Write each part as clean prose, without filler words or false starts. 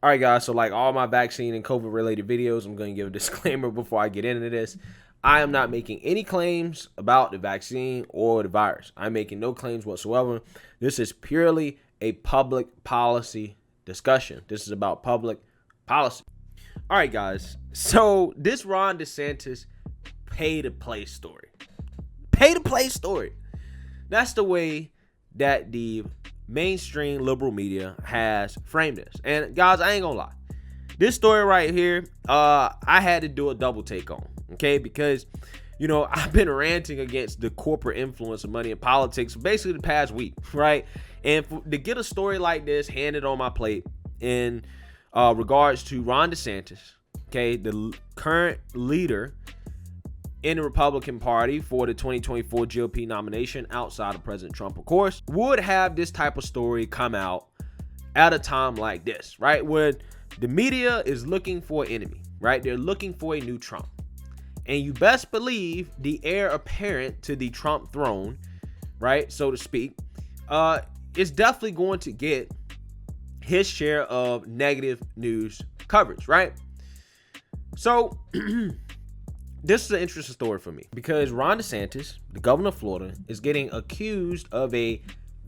All right, guys, so like all my vaccine and COVID related videos, I'm going to give a disclaimer before I get into this. I am not making any claims about the vaccine or the virus. I'm making no claims whatsoever. This is purely a public policy discussion. This is about public policy. All right, guys, so this Ron DeSantis pay-to-play story. Pay-to-play story. That's the way that the mainstream liberal media has framed this. And guys, I ain't gonna lie, this story right here, I had to do a double take on, okay? Because, you know, I've been ranting against the corporate influence of money in politics basically the past week, right? And to get a story like this handed on my plate in regards to Ron DeSantis, okay, the current leader in the Republican Party for the 2024 GOP nomination outside of President Trump, of course, would have this type of story come out at a time like this, right? When the media is looking for an enemy, right? They're looking for a new Trump. And you best believe the heir apparent to the Trump throne, right, so to speak, is definitely going to get his share of negative news coverage, right? So this is an interesting story for me because Ron DeSantis, the governor of Florida, is getting accused of a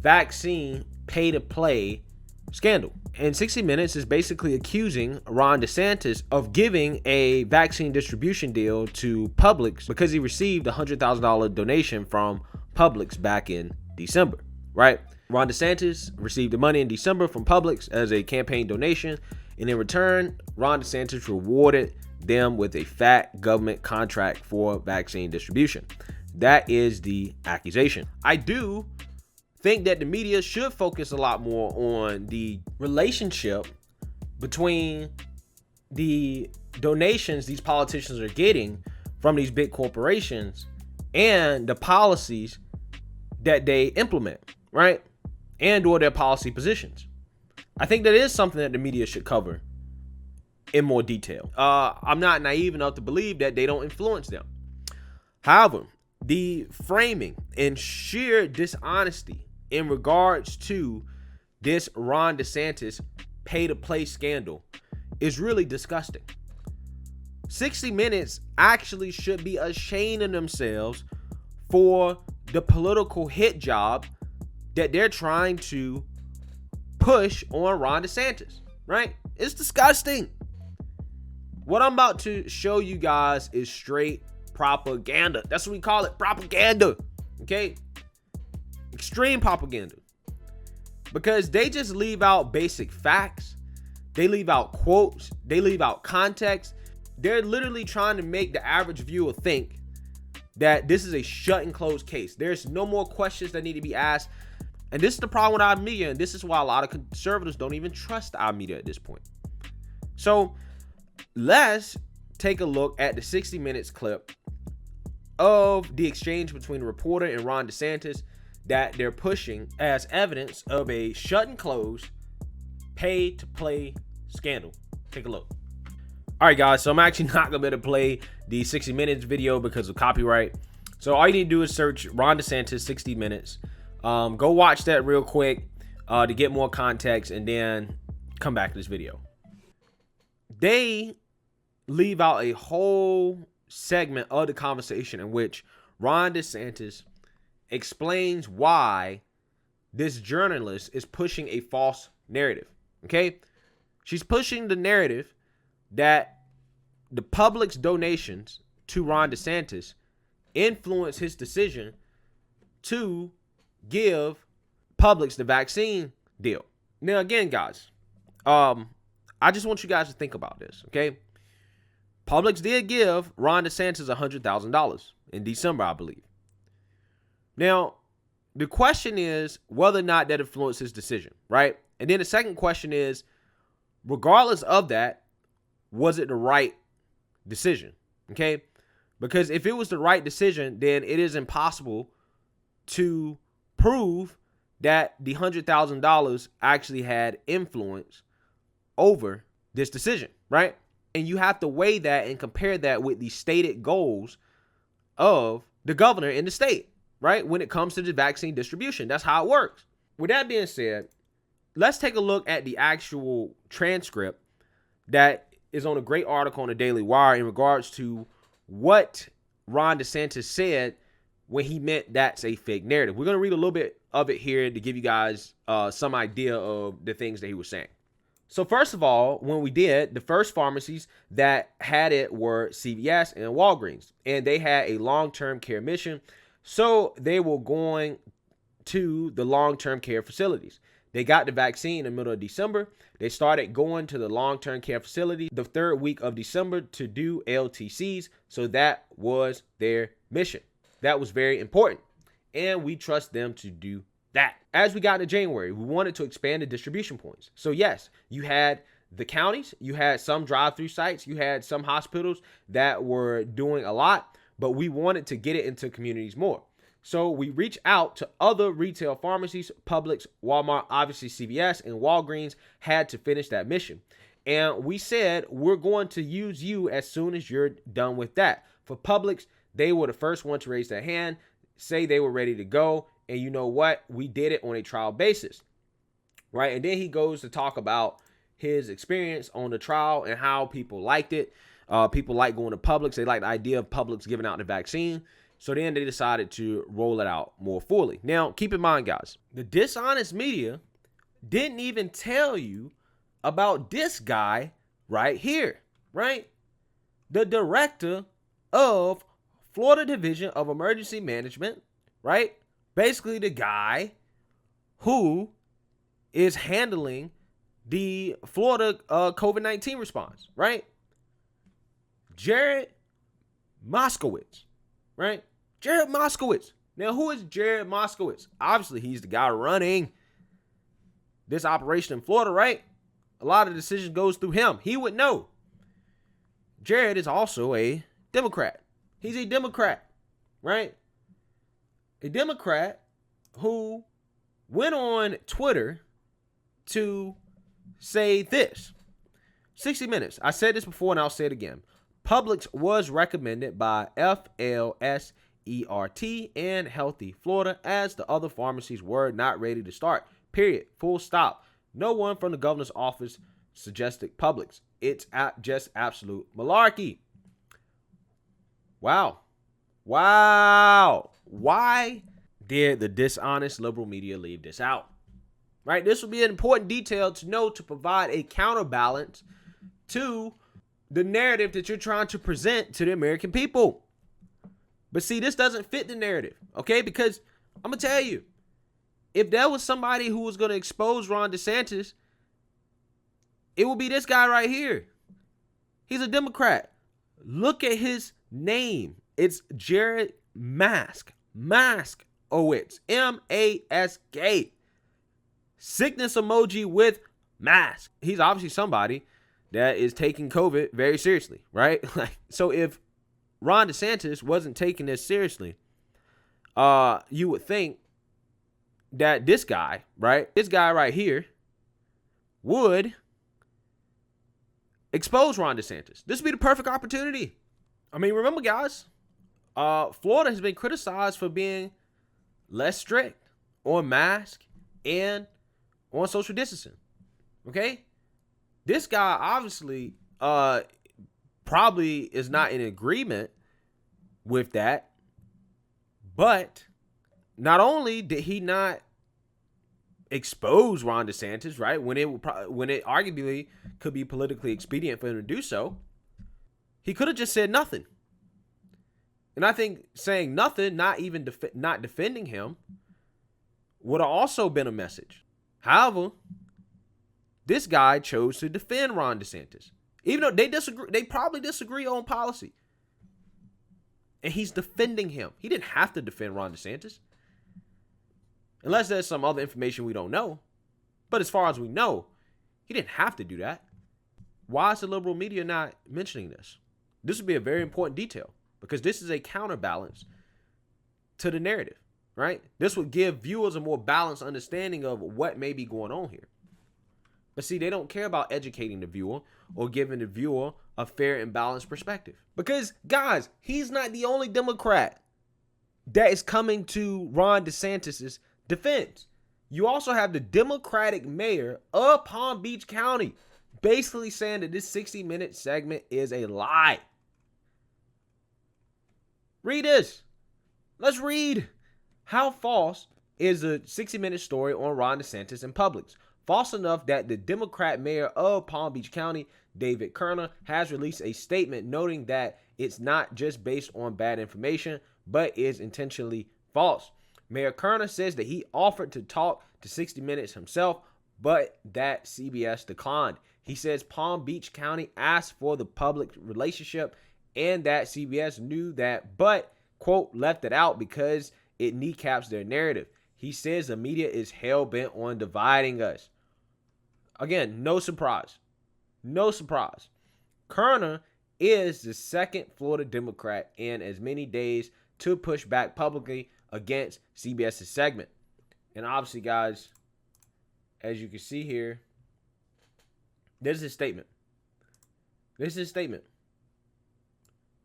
vaccine pay-to-play scandal. And 60 Minutes is basically accusing Ron DeSantis of giving a vaccine distribution deal to Publix because he received a $100,000 donation from Publix back in December, right? Ron DeSantis received the money in December from Publix as a campaign donation, and in return, Ron DeSantis rewarded them with a fat government contract for vaccine distribution. That is the accusation. I do think that the media should focus a lot more on the relationship between the donations these politicians are getting from these big corporations and the policies that they implement, right? And or their policy positions. I think that is something that the media should cover in more detail. I'm not naive enough to believe that they don't influence them. However, the framing and sheer dishonesty in regards to this Ron DeSantis pay-to-play scandal is really disgusting. 60 Minutes actually should be ashamed of themselves for the political hit job that they're trying to push on Ron DeSantis, right? It's disgusting. What I'm about to show you guys is straight propaganda. That's what we call it, propaganda, okay? Extreme propaganda. Because they just leave out basic facts. They leave out quotes. They leave out context. They're literally trying to make the average viewer think that this is a shut and closed case. There's no more questions that need to be asked. And this is the problem with our media, and this is why a lot of conservatives don't even trust our media at this point. So let's take a look at the 60 Minutes clip of the exchange between the reporter and Ron DeSantis that they're pushing as evidence of a shut and close pay-to-play scandal. Take a look. All right, guys, so I'm actually not going to be able to play the 60 Minutes video because of copyright. So all you need to do is search Ron DeSantis 60 Minutes. Go watch that real quick to get more context and then come back to this video. They leave out a whole segment of the conversation in which Ron DeSantis explains why this journalist is pushing a false narrative, okay? She's pushing the narrative that the public's donations to Ron DeSantis influence his decision to give Publix the vaccine deal. Now, again, guys, I just want you guys to think about this, okay? Publix did give Ron DeSantis $100,000 in December, I believe. Now, the question is whether or not that influenced his decision, right? And then the second question is, regardless of that, was it the right decision, okay? Because if it was the right decision, then it is impossible to prove that the $100,000 actually had influence over this decision, right? And you have to weigh that and compare that with the stated goals of the governor in the state, right? When it comes to the vaccine distribution, that's how it works. With that being said, let's take a look at the actual transcript that is on a great article on the Daily Wire in regards to what Ron DeSantis said when he meant that's a fake narrative. We're going to read a little bit of it here to give you guys some idea of the things that he was saying. So first of all, when we did, the first pharmacies that had it were CBS and Walgreens, and they had a long-term care mission. So they were going to the long-term care facilities. They got the vaccine in the middle of December. They started going to the long-term care facility the third week of December to do LTCs. So that was their mission. That was very important. And we trust them to do that. As we got to January, we wanted to expand the distribution points. So yes, you had the counties, you had some drive-through sites, you had some hospitals that were doing a lot, but we wanted to get it into communities more. So we reached out to other retail pharmacies, Publix, Walmart, obviously CVS, and Walgreens had to finish that mission. And we said, we're going to use you as soon as you're done with that. For Publix, they were the first one to raise their hand, say they were ready to go. And you know what? We did it on a trial basis, right? And then he goes to talk about his experience on the trial and how people liked it. People like going to Publix. They like the idea of Publix giving out the vaccine. So then they decided to roll it out more fully. Now, keep in mind, guys, the dishonest media didn't even tell you about this guy right here, right? The director of Florida Division of Emergency Management, right? Basically the guy who is handling the Florida COVID-19 response, right? Jared Moskowitz, right? Jared Moskowitz. Now, who is Jared Moskowitz? Obviously, he's the guy running this operation in Florida, right? A lot of decisions goes through him. He would know. Jared is also a Democrat. He's a Democrat, right? A Democrat who went on Twitter to say this. 60 Minutes. I said this before and I'll say it again. Publix was recommended by FLSERT and Healthy Florida as the other pharmacies were not ready to start. Period. Full stop. No one from the governor's office suggested Publix. It's just absolute malarkey. Wow. Why did the dishonest liberal media leave this out? Right? This would be an important detail to know to provide a counterbalance to the narrative that you're trying to present to the American people. But see, this doesn't fit the narrative, okay? Because I'm going to tell you, if there was somebody who was going to expose Ron DeSantis, it would be this guy right here. He's a Democrat. Look at his name. It's Jared Maskowitz. M-A-S-K. Sickness emoji with mask. He's obviously somebody that is taking COVID very seriously, right? So if Ron DeSantis wasn't taking this seriously, you would think that this guy, right? This guy right here would expose Ron DeSantis. This would be the perfect opportunity. I mean, remember, guys, Florida has been criticized for being less strict on mask and on social distancing. Okay? This guy obviously probably is not in agreement with that. But not only did he not expose Ron DeSantis, right, when it arguably could be politically expedient for him to do so, he could have just said nothing. And I think saying nothing, not even not defending him, would have also been a message. However, this guy chose to defend Ron DeSantis, even though they probably disagree on policy. And he's defending him. He didn't have to defend Ron DeSantis, unless there's some other information we don't know. But as far as we know, he didn't have to do that. Why is the liberal media not mentioning this? This would be a very important detail, because this is a counterbalance to the narrative, right? This would give viewers a more balanced understanding of what may be going on here. But see, they don't care about educating the viewer or giving the viewer a fair and balanced perspective. Because, guys, he's not the only Democrat that is coming to Ron DeSantis' defense. You also have the Democratic mayor of Palm Beach County basically saying that this 60-minute segment is a lie. Read this. Let's read. How false is a 60-minute story on Ron DeSantis and Publix? False enough that the Democrat mayor of Palm Beach County, David Kerner, has released a statement noting that it's not just based on bad information, but is intentionally false. Mayor Kerner says that he offered to talk to 60 Minutes himself, but that CBS declined. He says Palm Beach County asked for the public relationship and that CBS knew that, but, quote, left it out because it kneecaps their narrative. He says the media is hell-bent on dividing us. Again, no surprise. No surprise. Kerner is the second Florida Democrat in as many days to push back publicly against CBS's segment. And obviously, guys, as you can see here, this is his statement. This is his statement.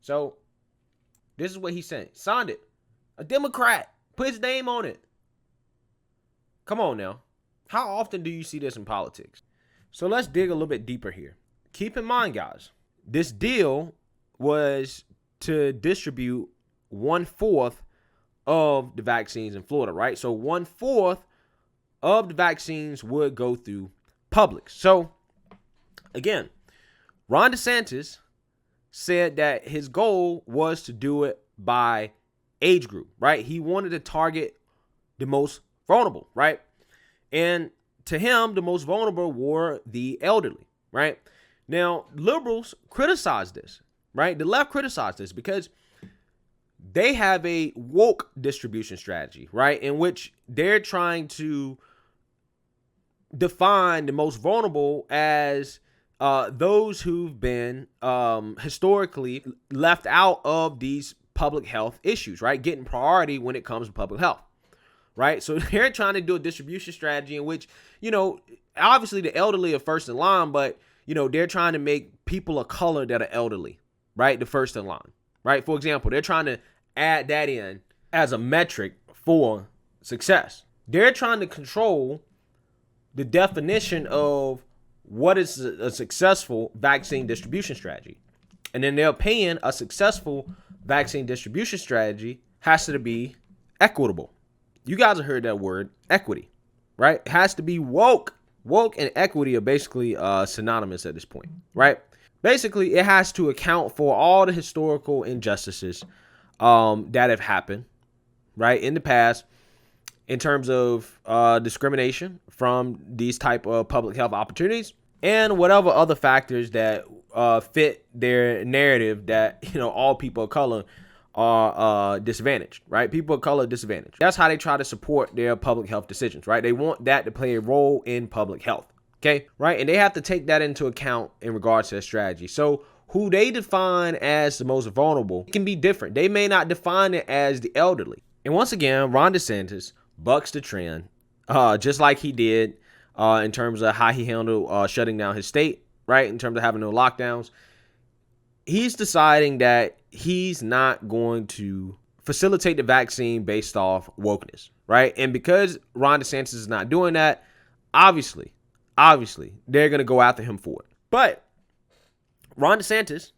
So, this is what he's saying. Signed it. A Democrat. Put his name on it. Come on now. How often do you see this in politics? So, let's dig a little bit deeper here. Keep in mind, guys, this deal was to distribute 1/4 of the vaccines in Florida, right? So 1/4 of the vaccines would go through Publix. So again, Ron DeSantis said that his goal was to do it by age group, right? He wanted to target the most vulnerable, right? And to him, the most vulnerable were the elderly, right? Now, liberals criticize this, right? The left criticized this because they have a woke distribution strategy, right? In which they're trying to define the most vulnerable as those who've been historically left out of these public health issues, right? Getting priority when it comes to public health, right? So they're trying to do a distribution strategy in which, obviously the elderly are first in line, but, they're trying to make people of color that are elderly, right? The first in line, right? For example, they're trying to add that in as a metric for success. They're trying to control the definition of what is a successful vaccine distribution strategy. And in their opinion, a successful vaccine distribution strategy has to be equitable. You guys have heard that word, equity, right? It has to be woke. Woke and equity are basically synonymous at this point, right? Basically, it has to account for all the historical injustices that have happened, right, in the past in terms of discrimination from these type of public health opportunities and whatever other factors that fit their narrative that, all people of color are disadvantaged, right? People of color disadvantaged. That's how they try to support their public health decisions, right? They want that to play a role in public health, okay, right? And they have to take that into account in regards to their strategy. So who they define as the most vulnerable can be different. They may not define it as the elderly. And once again, Ron DeSantis bucks the trend, just like he did in terms of how he handled shutting down his state, right? In terms of having no lockdowns. He's deciding that he's not going to facilitate the vaccine based off wokeness, right? And because Ron DeSantis is not doing that, obviously, they're going to go after him for it. But Ron DeSantis,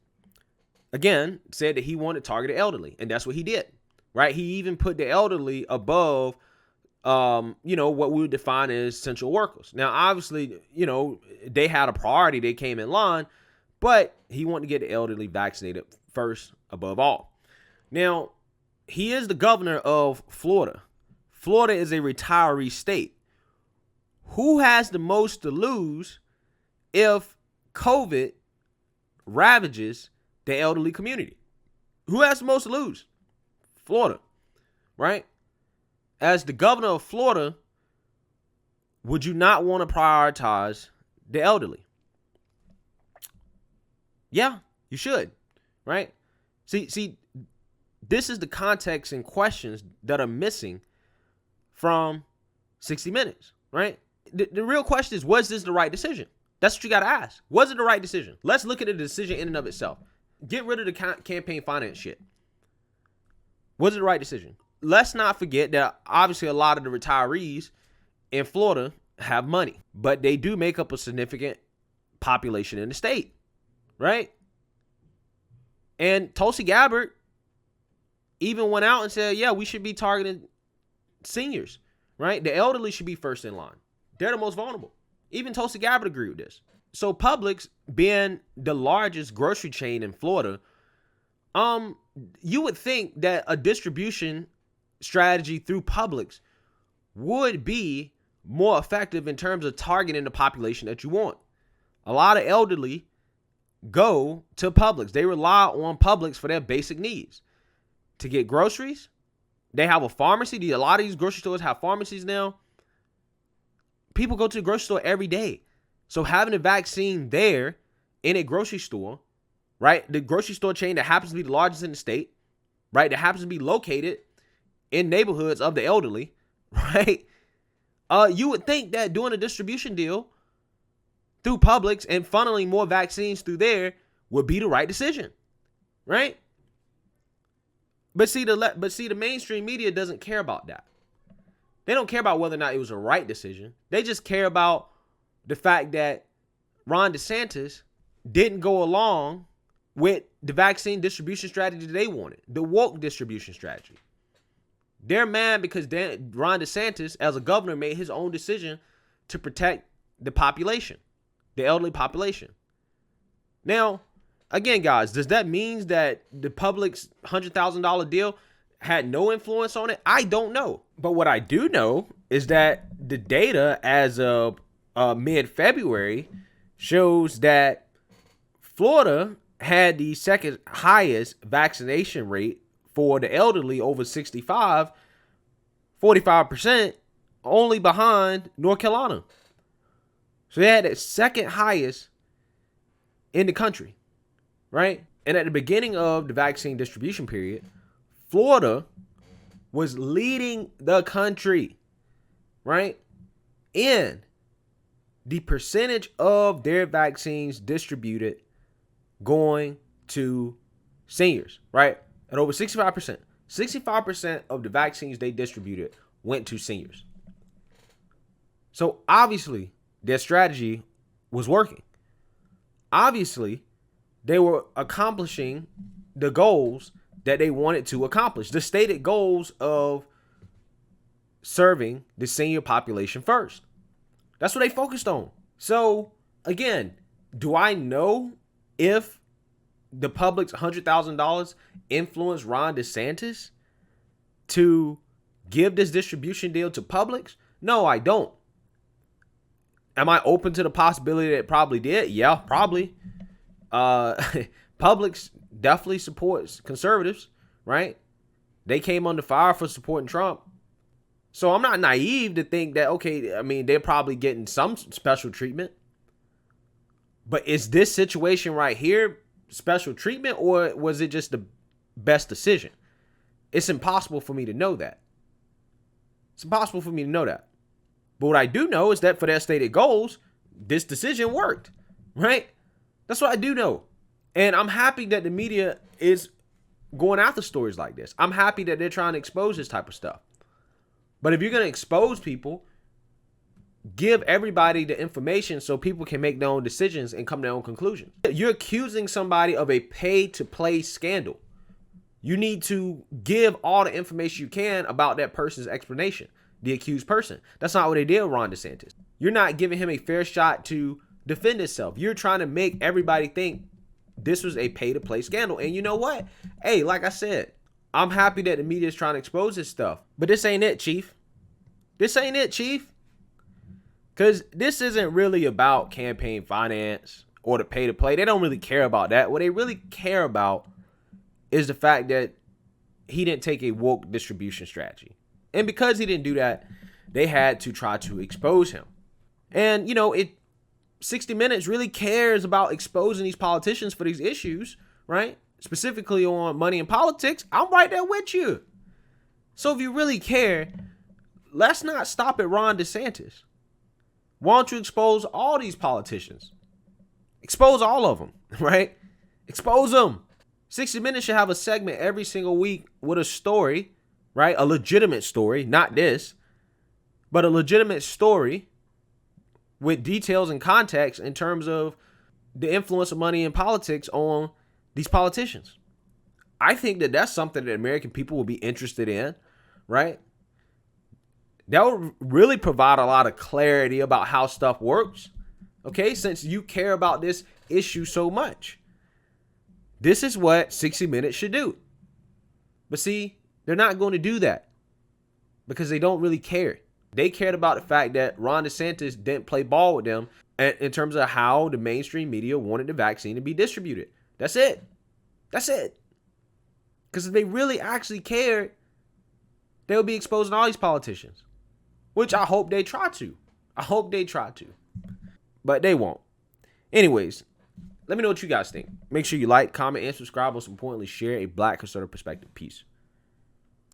again, said that he wanted to target the elderly, and that's what he did, right? He even put the elderly above, what we would define as essential workers. Now, obviously, they had a priority. They came in line, but he wanted to get the elderly vaccinated first above all. Now, he is the governor of Florida. Florida is a retiree state. Who has the most to lose if COVID ravages the elderly community? Who has the most to lose? Florida, right? As the governor of Florida, would you not want to prioritize the elderly? Yeah, you should, right? See, this is the context and questions that are missing from 60 Minutes, right? The real question is, was this the right decision? That's what you got to ask. Was it the right decision? Let's look at the decision in and of itself. Get rid of the campaign finance shit. Was it the right decision? Let's not forget that obviously a lot of the retirees in Florida have money, but they do make up a significant population in the state, right? And Tulsi Gabbard even went out and said, yeah, we should be targeting seniors, right? The elderly should be first in line. They're the most vulnerable. Even Tulsi Gabbard agreed with this. So Publix, being the largest grocery chain in Florida, you would think that a distribution strategy through Publix would be more effective in terms of targeting the population that you want. A lot of elderly go to Publix. They rely on Publix for their basic needs. To get groceries, they have a pharmacy. A lot of these grocery stores have pharmacies now. People go to the grocery store every day. So having a vaccine there in a grocery store, right? The grocery store chain that happens to be the largest in the state, right? That happens to be located in neighborhoods of the elderly, right? You would think that doing a distribution deal through Publix and funneling more vaccines through there would be the right decision, right? But see, the mainstream media doesn't care about that. They don't care about whether or not it was a right decision. They just care about the fact that Ron DeSantis didn't go along with the vaccine distribution strategy they wanted, the woke distribution strategy. They're mad because Ron DeSantis, as a governor, made his own decision to protect the population, the elderly population. Now, again, guys, does that mean that the Publix $100,000 deal had no influence on it? I don't know. But what I do know is that the data as of mid-February shows that Florida had the second highest vaccination rate for the elderly over 65, 45%, only behind North Carolina. So they had the second highest in the country, right? And at the beginning of the vaccine distribution period, Florida was leading the country, right? In the percentage of their vaccines distributed going to seniors, right? At over 65%. 65% of the vaccines they distributed went to seniors. So obviously, their strategy was working. Obviously, they were accomplishing the goals that they wanted to accomplish. The stated goals of serving the senior population first. That's what they focused on. So, again, do I know if the Publix $100,000 influenced Ron DeSantis to give this distribution deal to Publix? No, I don't. Am I open to the possibility that it probably did? Yeah, probably. Publix definitely supports conservatives, right? They came under fire for supporting Trump. So I'm not naive to think that, okay, I mean, they're probably getting some special treatment. But is this situation right here special treatment, or was it just the best decision? It's impossible for me to know that. It's impossible for me to know that. But what I do know is that for their stated goals, this decision worked, right? That's what I do know. And I'm happy that the media is going after stories like this. I'm happy that they're trying to expose this type of stuff. But if you're going to expose people, give everybody the information so people can make their own decisions and come to their own conclusions. You're accusing somebody of a pay-to-play scandal. You need to give all the information you can about that person's explanation, the accused person. That's not what they did with Ron DeSantis. You're not giving him a fair shot to defend himself. You're trying to make everybody think this was a pay-to-play scandal. And you know what? Hey, like I said, I'm happy that the media is trying to expose this stuff. But this ain't it, Chief. This ain't it, Chief. Because this isn't really about campaign finance or the pay-to-play. They don't really care about that. What they really care about is the fact that he didn't take a woke distribution strategy. And because he didn't do that, they had to try to expose him. And, 60 Minutes really cares about exposing these politicians for these issues, right? Specifically on money and politics. I'm right there with you. So if you really care, let's not stop at Ron DeSantis. Why don't you expose all these politicians? Expose all of them, right? Expose them. 60 Minutes should have a segment every single week with a story, right? A legitimate story, not this. but a legitimate story with details and context in terms of the influence of money in politics on these politicians. I think that that's something that American people will be interested in, right? That would really provide a lot of clarity about how stuff works, okay? Since you care about this issue so much. This is what 60 Minutes should do. But see, they're not going to do that because they don't really care. They cared about the fact that Ron DeSantis didn't play ball with them in terms of how the mainstream media wanted the vaccine to be distributed. That's it. That's it. Because if they really actually cared, they would be exposing all these politicians, which I hope they try to. I hope they try to. But they won't. Anyways, let me know what you guys think. Make sure you like, comment, and subscribe. Most importantly, share a Black conservative perspective. Peace.